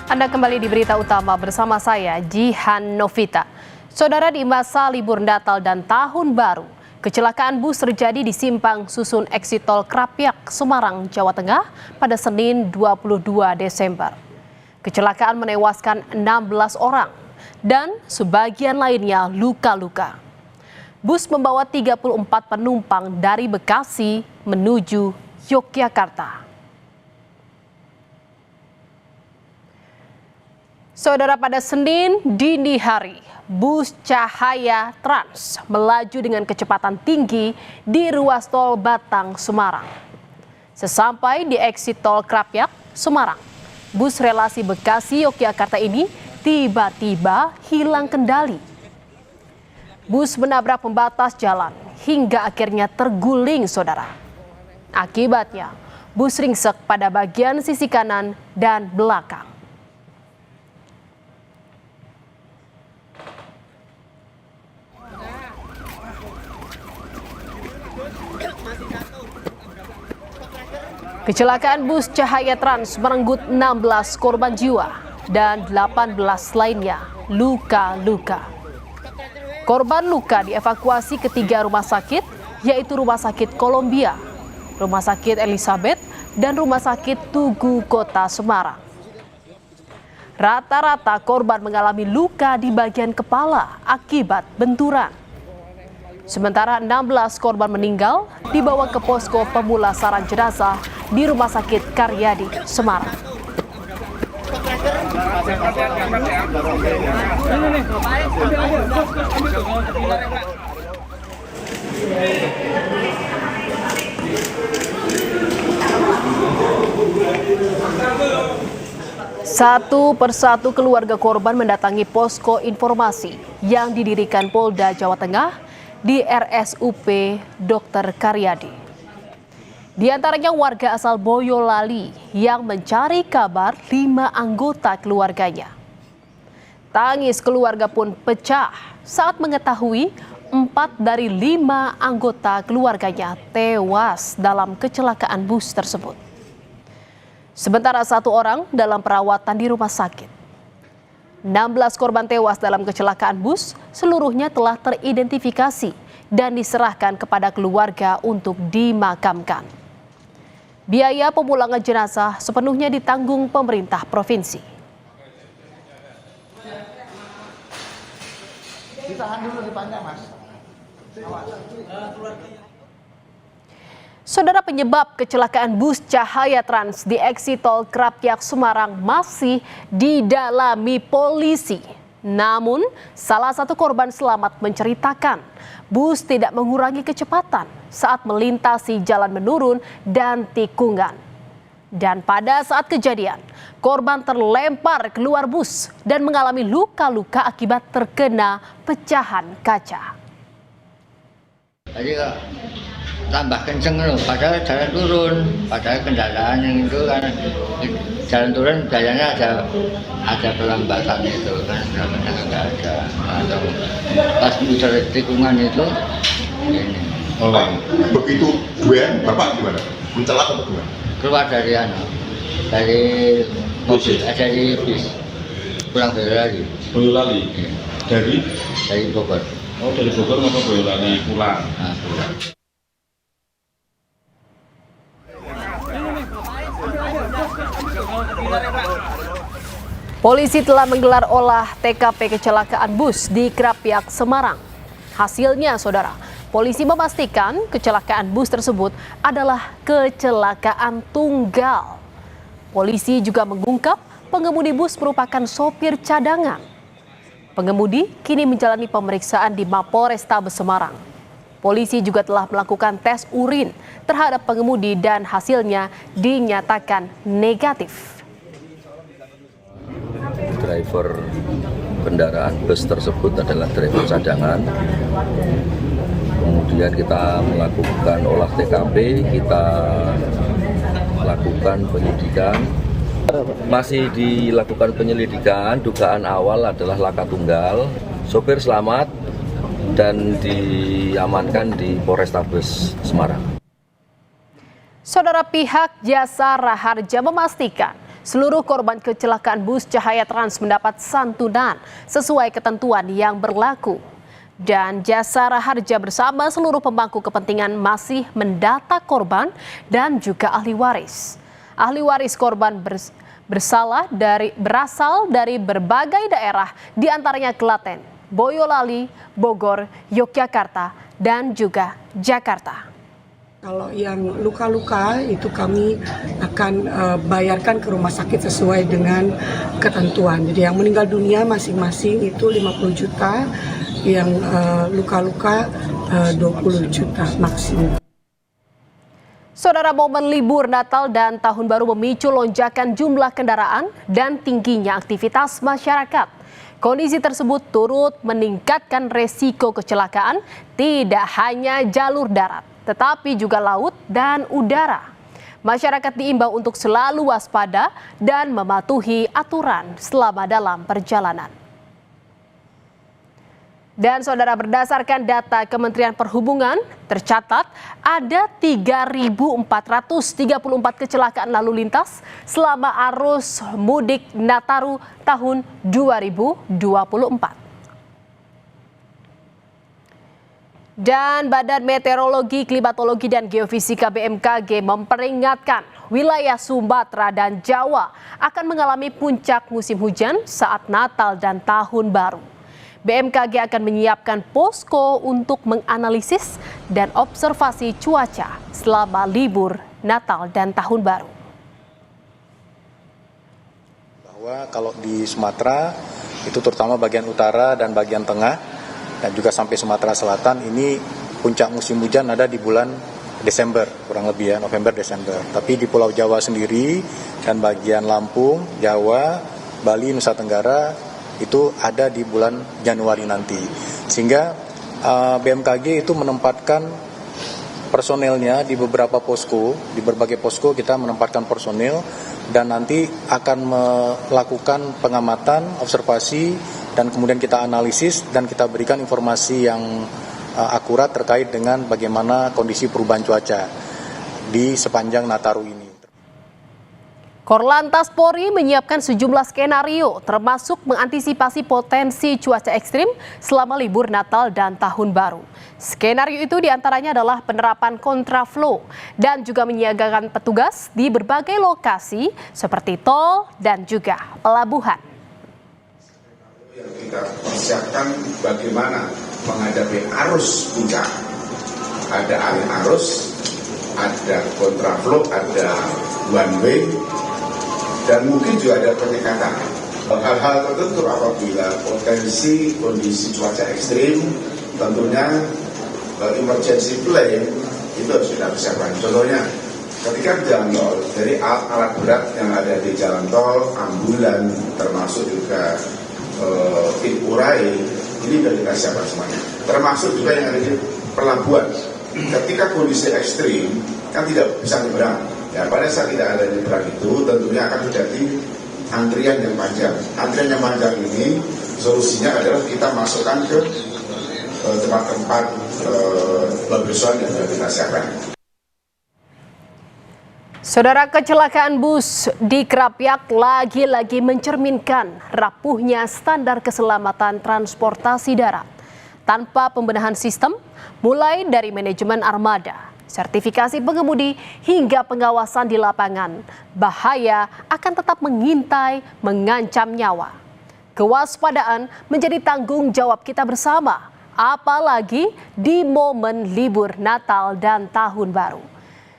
Anda kembali di Berita Utama bersama saya, Jihan Novita. Saudara, di masa libur Natal dan Tahun Baru, kecelakaan bus terjadi di Simpang Susun Exit Tol Krapyak, Semarang, Jawa Tengah pada Senin 22 Desember. Kecelakaan menewaskan 16 orang dan sebagian lainnya luka-luka. Bus membawa 34 penumpang dari Bekasi menuju Yogyakarta. Saudara, pada Senin dini hari, bus Cahaya Trans melaju dengan kecepatan tinggi di ruas tol Batang, Semarang. Sesampai di exit tol Krapyak, Semarang, bus relasi Bekasi-Yogyakarta ini tiba-tiba hilang kendali. Bus menabrak pembatas jalan hingga akhirnya terguling, saudara. Akibatnya, bus ringsek pada bagian sisi kanan dan belakang. Kecelakaan bus Cahaya Trans merenggut 16 korban jiwa dan 18 lainnya luka-luka. Korban luka dievakuasi ke 3 rumah sakit, yaitu Rumah Sakit Kolombia, Rumah Sakit Elizabeth, dan Rumah Sakit Tugu Kota Semarang. Rata-rata korban mengalami luka di bagian kepala akibat benturan. Sementara 16 korban meninggal dibawa ke posko pemulasaran jenazah di Rumah Sakit Karyadi, Semarang. Satu persatu keluarga korban mendatangi posko informasi yang didirikan Polda Jawa Tengah di RSUP Dr. Karyadi. Di antaranya warga asal Boyolali yang mencari kabar 5 anggota keluarganya. Tangis keluarga pun pecah saat mengetahui 4 dari 5 anggota keluarganya tewas dalam kecelakaan bus tersebut. Sementara 1 orang dalam perawatan di rumah sakit. 16 korban tewas dalam kecelakaan bus, seluruhnya telah teridentifikasi dan diserahkan kepada keluarga untuk dimakamkan. Biaya pemulangan jenazah sepenuhnya ditanggung pemerintah provinsi. Ditahan dulu di panjang, Mas. Saudara, penyebab kecelakaan bus Cahaya Trans di exit tol Krapyak, Semarang masih didalami polisi. Namun, salah satu korban selamat menceritakan bus tidak mengurangi kecepatan saat melintasi jalan menurun dan tikungan. Dan pada saat kejadian, korban terlempar keluar bus dan mengalami luka-luka akibat terkena pecahan kaca. Tambah kenceng loh, padahal jalan turun, padahal kendaraan yang itu kan jalan turun jalannya ada pelambatan itu kan, nggak ada. Atau pas udah tikungan itu ini. Oh, begitu dua bapak gimana? Mencelak atau gimana? Keluar dari mobil, dari bis, pulang Boyolali. Boyolali. Ya. Dari Bogor. Oh, dari Bogor mau ke Boyolali pulang. Nah, pulang. Polisi telah menggelar olah TKP kecelakaan bus di Krapyak, Semarang. Hasilnya, saudara, polisi memastikan kecelakaan bus tersebut adalah kecelakaan tunggal. Polisi juga mengungkap pengemudi bus merupakan sopir cadangan. Pengemudi kini menjalani pemeriksaan di Mapolrestabes Semarang. Polisi juga telah melakukan tes urin terhadap pengemudi dan hasilnya dinyatakan negatif. Driver kendaraan bus tersebut adalah driver cadangan. Kemudian kita melakukan olah TKP, kita lakukan penyidikan. Masih dilakukan penyelidikan, dugaan awal adalah laka tunggal, sopir selamat dan diamankan di Polrestabes Semarang. Saudara, pihak Jasa Raharja memastikan Seluruh korban kecelakaan bus Cahaya Trans mendapat santunan sesuai ketentuan yang berlaku. Dan Jasara Harja bersama seluruh pemangku kepentingan masih mendata korban dan juga ahli waris. Ahli waris korban berasal dari berbagai daerah, diantaranya Klaten, Boyolali, Bogor, Yogyakarta, dan juga Jakarta. Kalau yang luka-luka itu kami akan bayarkan ke rumah sakit sesuai dengan ketentuan. Jadi yang meninggal dunia masing-masing itu 50 juta, yang luka-luka 20 juta maksimum. Saudara, momen libur Natal dan Tahun Baru memicu lonjakan jumlah kendaraan dan tingginya aktivitas masyarakat. Kondisi tersebut turut meningkatkan resiko kecelakaan tidak hanya jalur darat, tetapi juga laut dan udara. Masyarakat diimbau untuk selalu waspada dan mematuhi aturan selama dalam perjalanan. Dan saudara, berdasarkan data Kementerian Perhubungan, tercatat ada 3.434 kecelakaan lalu lintas selama arus mudik Nataru tahun 2024. Dan Badan Meteorologi, Klimatologi, dan Geofisika BMKG memperingatkan wilayah Sumatera dan Jawa akan mengalami puncak musim hujan saat Natal dan Tahun Baru. BMKG akan menyiapkan posko untuk menganalisis dan observasi cuaca selama libur Natal dan Tahun Baru. Bahwa kalau di Sumatera itu terutama bagian utara dan bagian tengah dan juga sampai Sumatera Selatan ini puncak musim hujan ada di bulan Desember, kurang lebih ya, November-Desember. Tapi di Pulau Jawa sendiri dan bagian Lampung, Jawa, Bali, Nusa Tenggara itu ada di bulan Januari nanti. Sehingga BMKG itu menempatkan personelnya di beberapa posko, di berbagai posko kita menempatkan personel dan nanti akan melakukan pengamatan, observasi, dan kemudian kita analisis dan kita berikan informasi yang akurat terkait dengan bagaimana kondisi perubahan cuaca di sepanjang Nataru ini. Korlantas Polri menyiapkan sejumlah skenario termasuk mengantisipasi potensi cuaca ekstrim selama libur Natal dan Tahun Baru. Skenario itu diantaranya adalah penerapan kontraflow dan juga menyiagakan petugas di berbagai lokasi seperti tol dan juga pelabuhan. Yang kita persiapkan bagaimana menghadapi arus puncak. Ada alih arus, ada kontraflow, ada one way, dan mungkin juga ada penyekatan. Hal-hal tertentu apabila potensi kondisi cuaca ekstrim, tentunya emergency plan itu harus kita persiapkan. Contohnya, ketika jalan tol, dari alat berat yang ada di jalan tol, ambulan, termasuk juga kit urai, ini sudah kita siapkan semuanya. Termasuk juga yang ada di pelabuhan. Ketika kondisi ekstrim, kan tidak bisa nyebrang. Ya, pada saat tidak ada nyebrang itu tentunya akan terjadi antrian yang panjang. Antrian yang panjang ini solusinya adalah kita masukkan ke tempat-tempat pembersihan yang sudah kita siapkan. Saudara, kecelakaan bus di Krapyak lagi-lagi mencerminkan rapuhnya standar keselamatan transportasi darat. Tanpa pembenahan sistem, mulai dari manajemen armada, sertifikasi pengemudi hingga pengawasan di lapangan, bahaya akan tetap mengintai, mengancam nyawa. Kewaspadaan menjadi tanggung jawab kita bersama, apalagi di momen libur Natal dan Tahun Baru.